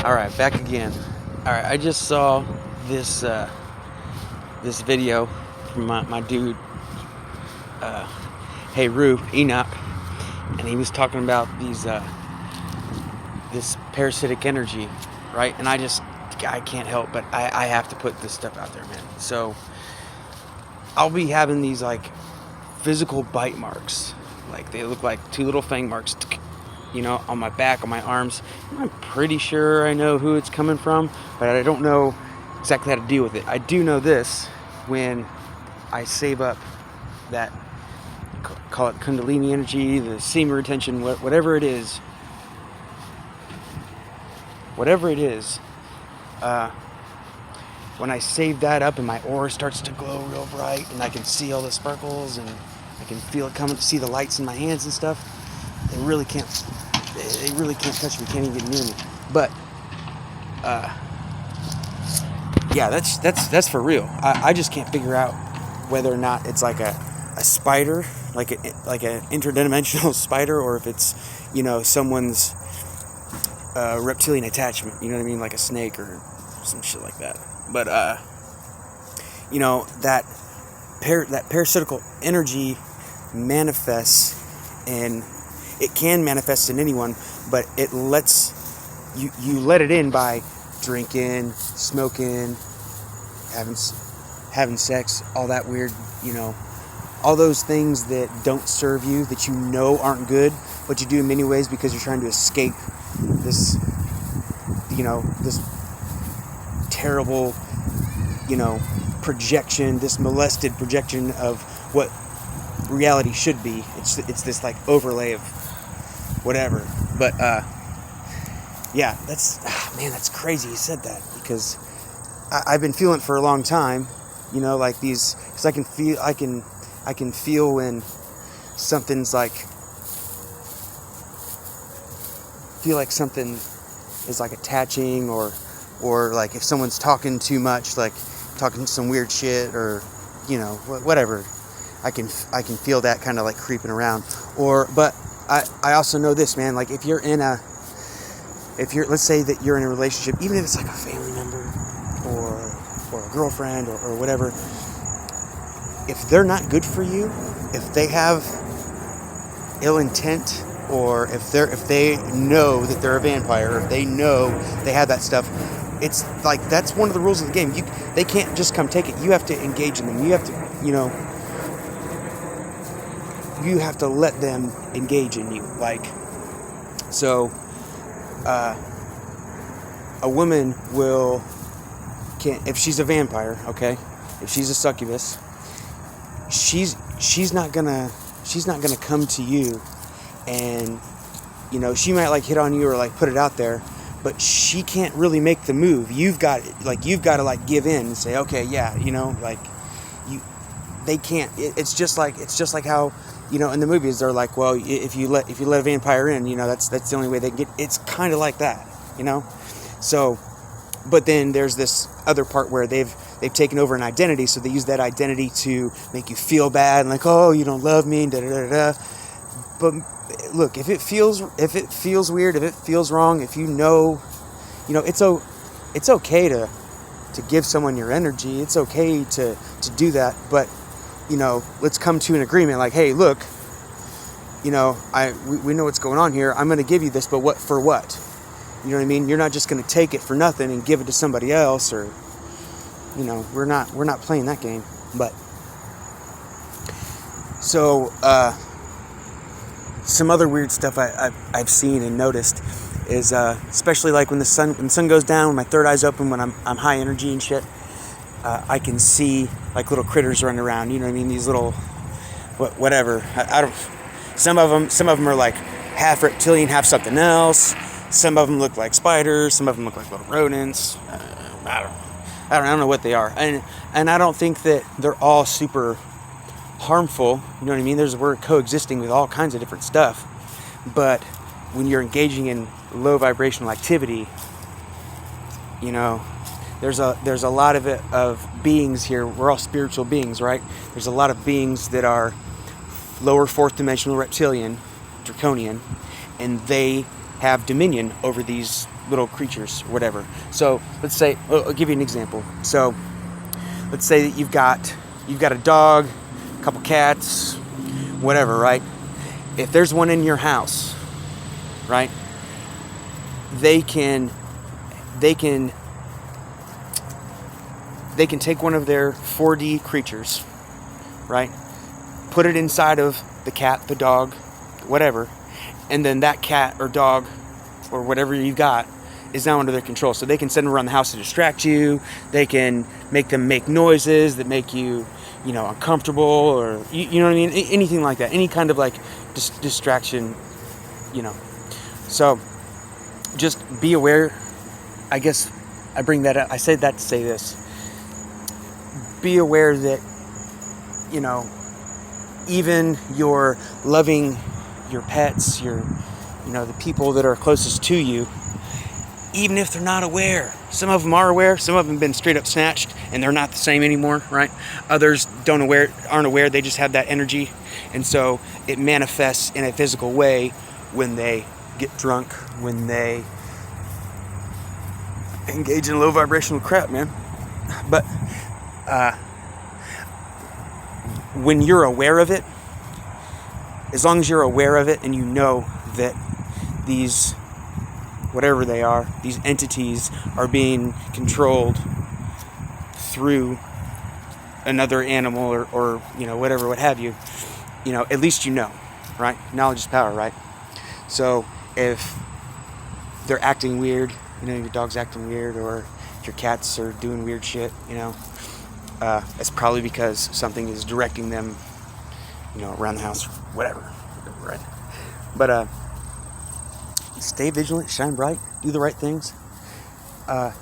All right, back again. All right, I just saw this this video from my dude, uh, Hey Rue Enoch, and he was talking about these this parasitic energy, right? And I can't help but I have to put this stuff out there, man. So I'll be having these like physical bite marks, like they look like two little fang marks, on my back, on my arms. I'm pretty sure I know who it's coming from, but I don't know exactly how to deal with it. I do know this: when I save up that, call it Kundalini energy, the semen retention, whatever it is, when I save that up and my aura starts to glow real bright and I can see all the sparkles and I can feel it coming, see the lights in my hands and stuff, they really can't touch me, can't even get near me. But yeah, that's for real. I just can't figure out whether or not it's like a spider, like an interdimensional spider, or if it's someone's reptilian attachment. You know what I mean, like a snake or some shit like that. But that parasitical energy manifests, and it can manifest in anyone, but it lets you let it in by drinking, smoking, having sex, all that weird, all those things that don't serve you, that aren't good, but you do in many ways because you're trying to escape this this terrible projection, this molested projection of what reality should be. It's this like overlay of whatever. But yeah, that's crazy you said that, because I've been feeling it for a long time, like these, because I can feel when something's like, something is like attaching, or like if someone's talking too much, like talking some weird shit, or whatever, I can feel that kind of like creeping around. But I also know this, man, like if let's say that you're in a relationship, even if it's like a family member or a girlfriend or whatever, if they're not good for you, if they have ill intent, or if they know that they're a vampire, or if they know they have that stuff, it's like that's one of the rules of the game. They can't just come take it. You have to engage in them. You have to, you have to let them engage in you. Like, so, a woman if she's a vampire, okay, if she's a succubus, she's not gonna come to you, and she might like hit on you or like put it out there, but she can't really make the move. You've got to like give in and say, okay, yeah, they can't. It's just like how in the movies they're like, well, if you let a vampire in, that's the only way they can get. It's kind of like that, So, but then there's this other part where they've taken over an identity, so they use that identity to make you feel bad and like, oh, you don't love me, da da da da. But look, if it feels weird, if it feels wrong, if it's okay to give someone your energy. It's okay to do that, but let's come to an agreement. Like, hey, look, we know what's going on here. I'm going to give you this, but what for? What? You know what I mean? You're not just going to take it for nothing and give it to somebody else, or we're not playing that game. But so some other weird stuff I've seen and noticed is especially like when the sun goes down, when my third eye's open, when I'm high energy and shit, I can see like little critters running around. You know what I mean? These little whatever. I don't. Some of them are like half reptilian, half something else. Some of them look like spiders. Some of them look like little rodents. I don't know what they are, and I don't think that they're all super harmful. You know what I mean? We're coexisting with all kinds of different stuff, but when you're engaging in low vibrational activity, there's a lot of beings here. We're all spiritual beings, right? There's a lot of beings that are lower fourth dimensional reptilian, draconian, and they have dominion over these little creatures, whatever. So let's say, I'll give you an example. So let's say that you've got a dog, a couple cats, whatever, right? If there's one in your house, right, they can take one of their 4D creatures, right, put it inside of the cat, the dog, whatever, and then that cat or dog or whatever you got is now under their control. So they can send them around the house to distract you. They can make them make noises that make you, uncomfortable, or you know what I mean? Anything like that. Any kind of like distraction, So just be aware. I guess I bring that up. I say that to say this. Be aware that, even your loving, your pets, the people that are closest to you, even if they're not aware. Some of them are aware, some of them have been straight up snatched and they're not the same anymore, right? Others aren't aware, they just have that energy. And so it manifests in a physical way when they get drunk, when they engage in low vibrational crap, man. But when you're aware of it, as long as you're aware of it and you know that these, whatever they are, these entities are being controlled through another animal or whatever, what have you, at least right? Knowledge is power, right? So if they're acting weird, your dog's acting weird, or if your cats are doing weird shit, it's probably because something is directing them, around the house, whatever, right? But stay vigilant, shine bright, do the right things. Man,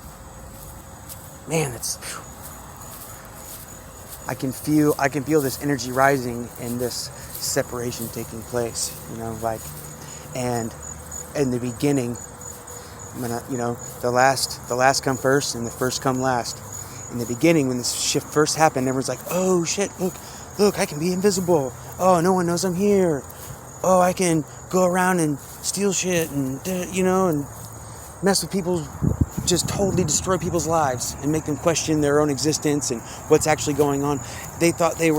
I can feel this energy rising and this separation taking place, and in the beginning, the last come first and the first come last. In the beginning, when this shift first happened, everyone's like, oh shit, look, I can be invisible. Oh, no one knows I'm here. Oh, I can go around and steal shit and, and mess with people, just totally destroy people's lives and make them question their own existence and what's actually going on. They thought, I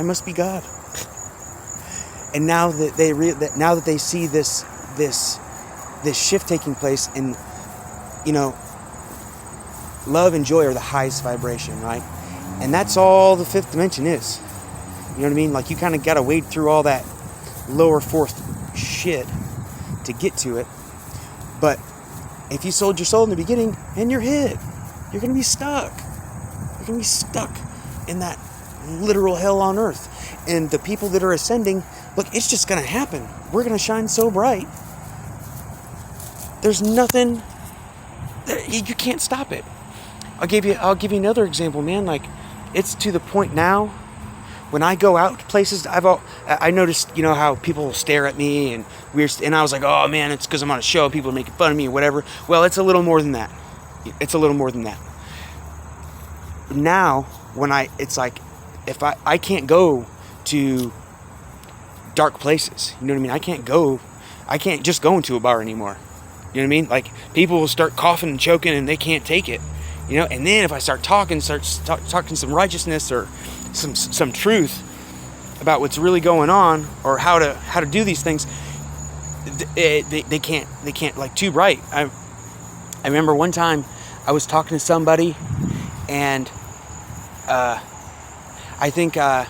must be God. And now that they see this shift taking place, and, love and joy are the highest vibration, right? And that's all the fifth dimension is. You know what I mean? Like, you kind of got to wade through all that lower fourth shit to get to it. But if you sold your soul in the beginning and you're hit, you're going to be stuck. You're going to be stuck in that literal hell on earth. And the people that are ascending, look, it's just going to happen. We're going to shine so bright. There's nothing, you can't stop it. I'll give you another example, man. Like, it's to the point now when I go out to places, I noticed, how people stare at me and and I was like, oh man, it's because I'm on a show, people are making fun of me or whatever. Well, it's a little more than that. Now, it's like, if I can't go to dark places, you know what I mean? I can't just go into a bar anymore. You know what I mean? Like, people will start coughing and choking and they can't take it. And then if I start talking some righteousness or some truth about what's really going on, or how to do these things, they can't, like, too bright. I remember one time I was talking to somebody, and I think I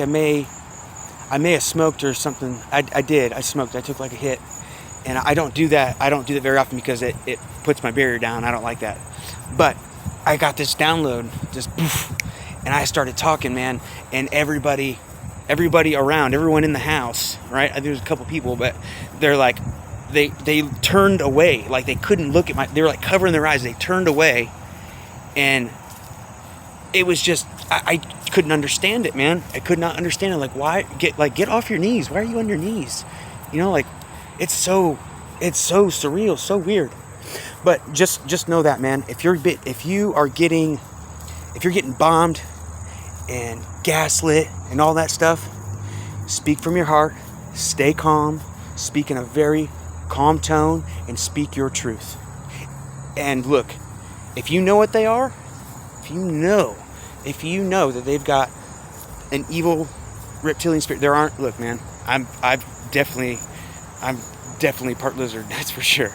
may have smoked or something. I smoked. I took like a hit, and I don't do that very often because it puts my barrier down. I don't like that. But I got this download, just poof, and I started talking, man, and everybody around, everyone in the house, right? There was a couple people, but they're like, they turned away, like they couldn't look at they were like covering their eyes. They turned away, and it was just, I couldn't understand it, man. I could not understand it. Like, why get off your knees? Why are you on your knees? Like, it's so surreal, so weird. But just know that, man. If you're getting bombed and gaslit and all that stuff, speak from your heart. Stay calm. Speak in a very calm tone, and speak your truth. And look, if you know what they are, if you know that they've got an evil reptilian spirit, look, man, I'm definitely part lizard, that's for sure.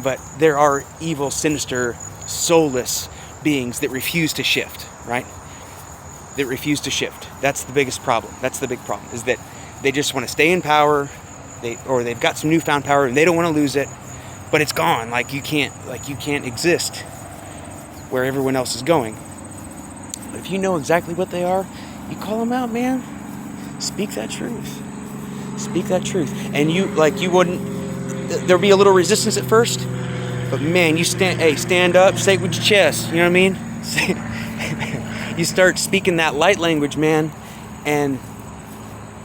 But there are evil, sinister, soulless beings that refuse to shift, right? That refuse to shift. That's the biggest problem. That's the big problem, is that they just want to stay in power, they've got some newfound power and they don't want to lose it, but it's gone. Like you can't exist where everyone else is going. But if you know exactly what they are, you call them out, man. Speak that truth. Speak that truth. And there'll be a little resistance at first, but man, you stand up, say it with your chest, you know what I mean? You start speaking that light language, man, and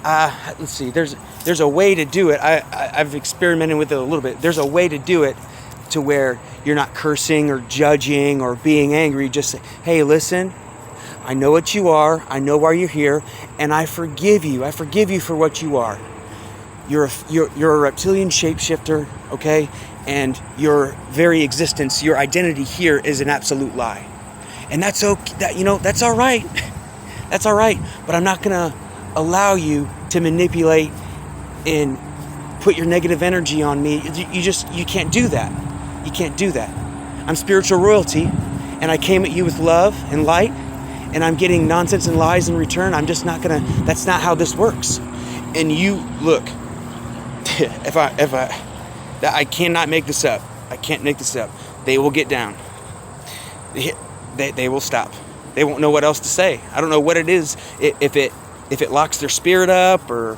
let's see, there's a way to do it. I've experimented with it a little bit. There's a way to do it to where you're not cursing or judging or being angry. Just say, hey, listen, I know what you are, I know why you're here, and I forgive you for what you are. You're a reptilian shapeshifter, okay? And your very existence, your identity here is an absolute lie. And that's okay, that's all right. That's all right. But I'm not going to allow you to manipulate and put your negative energy on me. You can't do that. You can't do that. I'm spiritual royalty, and I came at you with love and light, and I'm getting nonsense and lies in return. I'm just not going to, that's not how this works. And you, look, I cannot make this up. I can't make this up. They will get down. They will stop. They won't know what else to say. I don't know what it is, if it locks their spirit up or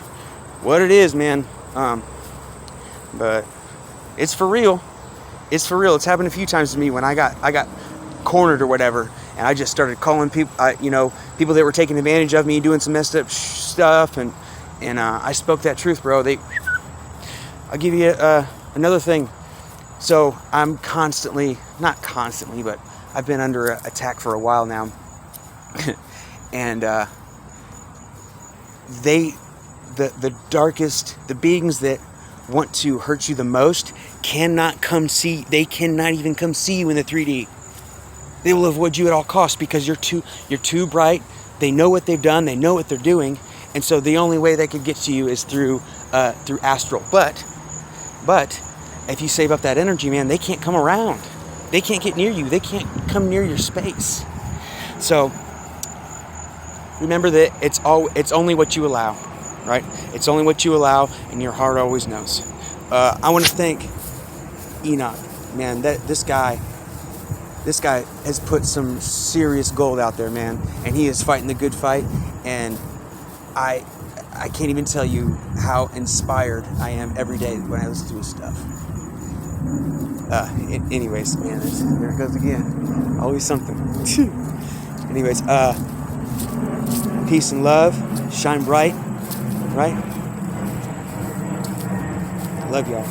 what it is, man. But it's for real. It's for real. It's happened a few times to me when I got cornered or whatever, and I just started calling people, people that were taking advantage of me, doing some messed up stuff, and I spoke that truth, bro. I'll give you another thing. So I'm not constantly, but I've been under attack for a while now. And the darkest, the beings that want to hurt you the most cannot even come see you in the 3D. They will avoid you at all costs because you're too bright. They know what they've done, they know what they're doing, and so the only way they could get to you is through astral. But if you save up that energy, man, they can't come around. They can't get near you. They can't come near your space. So remember that it's only what you allow, right? It's only what you allow, and your heart always knows. I want to thank Enoch, man. This guy has put some serious gold out there, man, and he is fighting the good fight. And I can't even tell you how inspired I am every day when I listen to his stuff. Anyways, man, there it goes again. Always something. Anyways, peace and love. Shine bright, right? Love y'all.